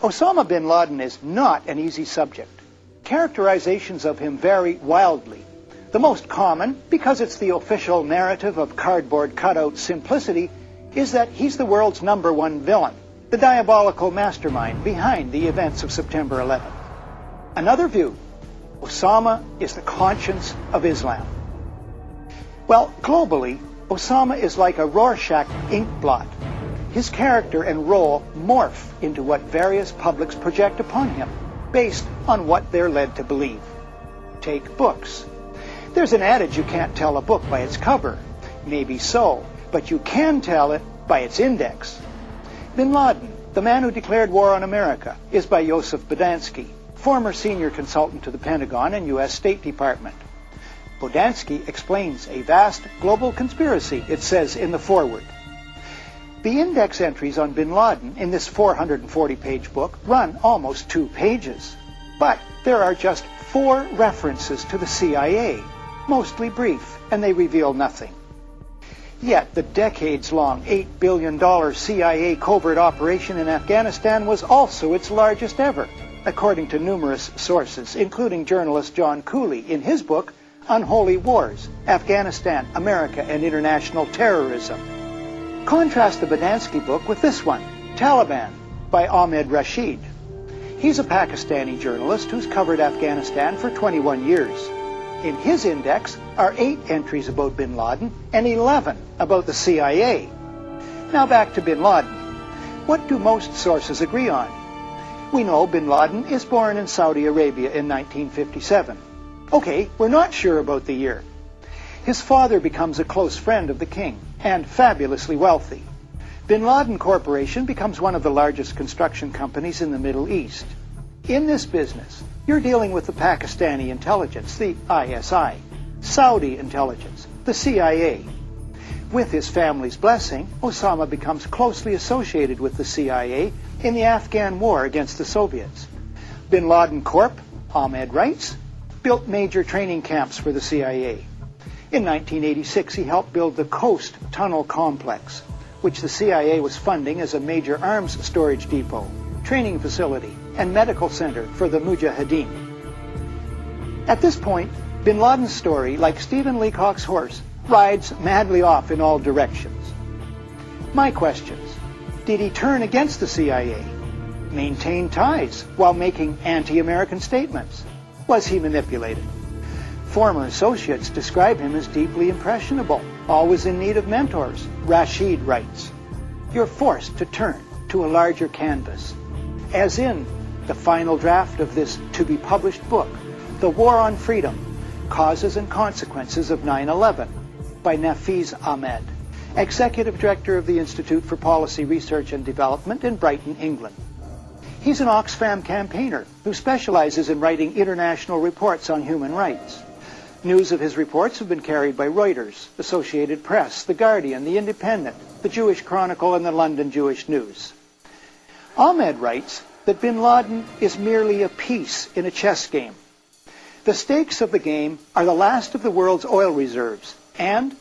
Osama bin Laden is not an easy subject. Characterizations of him vary wildly. The most common, because it's the official narrative of cardboard cutout simplicity, is that he's the world's #1 villain, the diabolical mastermind behind the events of September 11th. Another view, Osama is the conscience of Islam. Well, globally, Osama is like a Rorschach ink blot. His character and role morph into what various publics project upon him, based on what they're led to believe. Take books. There's an adage you can't tell a book by its cover. Maybe so, but you can tell it by its index. Bin Laden, the man who declared war on America, is by Joseph Bodansky, former senior consultant to the Pentagon and U.S. State Department. Bodansky explains a vast global conspiracy, it says in the foreword. The index entries on bin Laden in this 440-page book run almost 2 pages. But there are just 4 references to the CIA, mostly brief, and they reveal nothing. Yet the decades-long $8 billion CIA covert operation in Afghanistan was also its largest ever, according to numerous sources, including journalist John Cooley in his book, Unholy Wars, Afghanistan, America, and International Terrorism. Contrast the Bodansky book with this one, Taliban, by Ahmed Rashid. He's a Pakistani journalist who's covered Afghanistan for 21 years. In his index are 8 entries about bin Laden and 11 about the CIA. Now back to bin Laden. What do most sources agree on? We know bin Laden is born in Saudi Arabia in 1957. Okay, we're not sure about the year. His father becomes a close friend of the king and fabulously wealthy. Bin Laden Corporation becomes one of the largest construction companies in the Middle East. In this business, you're dealing with the Pakistani intelligence, the ISI, Saudi intelligence, the CIA. With his family's blessing, Osama becomes closely associated with the CIA in the Afghan war against the Soviets. Bin Laden Corp, Ahmed writes, built major training camps for the CIA. In 1986, he helped build the Coast Tunnel Complex, which the CIA was funding as a major arms storage depot, training facility, and medical center for the Mujahideen. At this point, bin Laden's story, like Stephen Leacock's horse, rides madly off in all directions. My questions: did he turn against the CIA? Maintain ties while making anti-American statements? Was he manipulated? Former associates describe him as deeply impressionable, always in need of mentors. Rashid writes, "You're forced to turn to a larger canvas." As in the final draft of this to-be-published book, The War on Freedom, Causes and Consequences of 9/11, by Nafiz Ahmed, Executive Director of the Institute for Policy Research and Development in Brighton, England. He's an Oxfam campaigner who specializes in writing international reports on human rights. News of his reports have been carried by Reuters, Associated Press, The Guardian, The Independent, The Jewish Chronicle, and the London Jewish News. Ahmed writes that bin Laden is merely a piece in a chess game. The stakes of the game are the last of the world's oil reserves and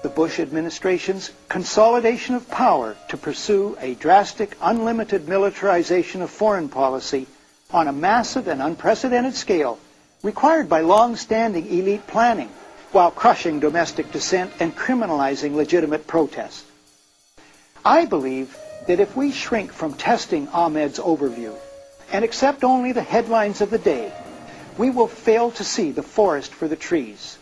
the Bush administration's consolidation of power to pursue a drastic, unlimited militarization of foreign policy on a massive and unprecedented scale required by long-standing elite planning while crushing domestic dissent and criminalizing legitimate protest. I believe that if we shrink from testing Ahmed's overview and accept only the headlines of the day, we will fail to see the forest for the trees.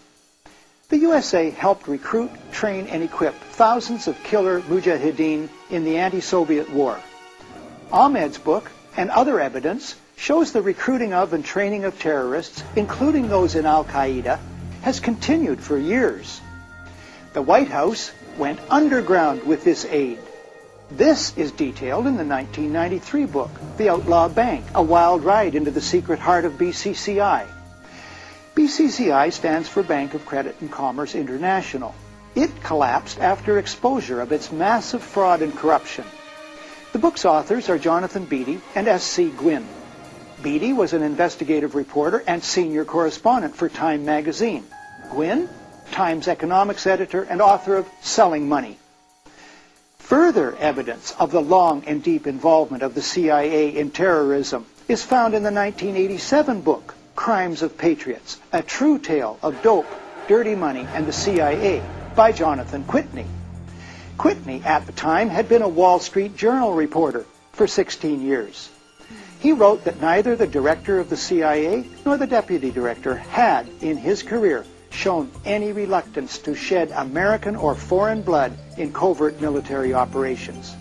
The USA helped recruit, train, and equip thousands of killer mujahideen in the anti-Soviet war. Ahmed's book and other evidence shows the recruiting of and training of terrorists, including those in Al-Qaeda, has continued for years. The White House went underground with this aid. This is detailed in the 1993 book, The Outlaw Bank, A Wild Ride into the Secret Heart of BCCI. BCCI stands for Bank of Credit and Commerce International. It collapsed after exposure of its massive fraud and corruption. The book's authors are Jonathan Beatty and S.C. Gwynne. Beatty was an investigative reporter and senior correspondent for Time magazine. Gwynne, Time's economics editor and author of Selling Money. Further evidence of the long and deep involvement of the CIA in terrorism is found in the 1987 book, Crimes of Patriots, a true tale of dope, dirty money, and the CIA by Jonathan Whitney. Whitney, at the time, had been a Wall Street Journal reporter for 16 years. He wrote that neither the director of the CIA nor the deputy director had, in his career, shown any reluctance to shed American or foreign blood in covert military operations.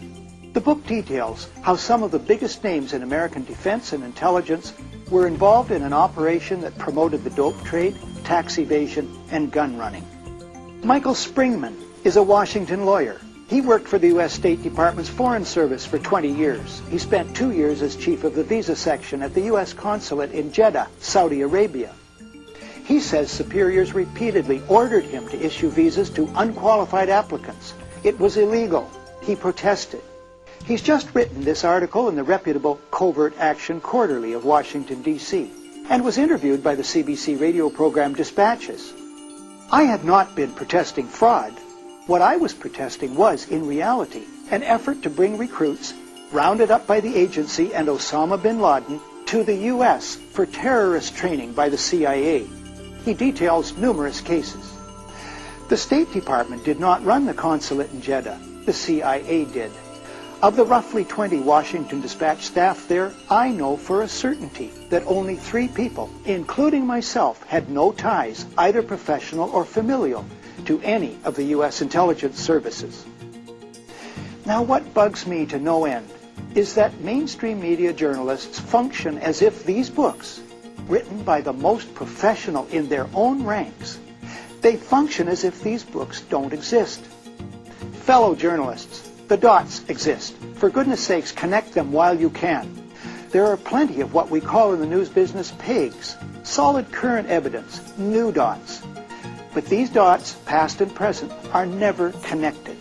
The book details how some of the biggest names in American defense and intelligence were involved in an operation that promoted the dope trade, tax evasion, and gun running. Michael Springman is a Washington lawyer. He worked for the U.S. State Department's Foreign Service for 20 years. He spent 2 years as chief of the visa section at the U.S. consulate in Jeddah, Saudi Arabia. He says superiors repeatedly ordered him to issue visas to unqualified applicants. It was illegal. He protested. He's just written this article in the reputable Covert Action Quarterly of Washington, D.C., and was interviewed by the CBC radio program Dispatches. I had not been protesting fraud. What I was protesting was, in reality, an effort to bring recruits, rounded up by the agency and Osama bin Laden, to the U.S. for terrorist training by the CIA. He details numerous cases. The State Department did not run the consulate in Jeddah. The CIA did. Of the roughly 20 Washington Dispatch staff there, I know for a certainty that only 3 people, including myself, had no ties, either professional or familial, to any of the U.S. intelligence services. Now, what bugs me to no end is that mainstream media journalists function as if these books, written by the most professional in their own ranks, they function as if these books don't exist. Fellow journalists, the dots exist. For goodness sakes, connect them while you can. There are plenty of what we call in the news business PEGs, solid current evidence, new dots. But these dots, past and present, are never connected.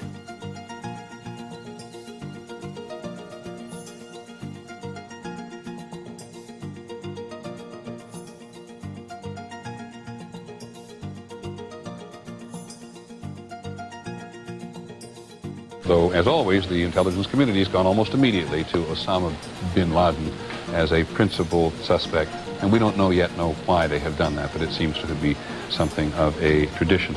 Though, as always, the intelligence community has gone almost immediately to Osama bin Laden as a principal suspect. And we don't know yet why they have done that, but it seems to be something of a tradition.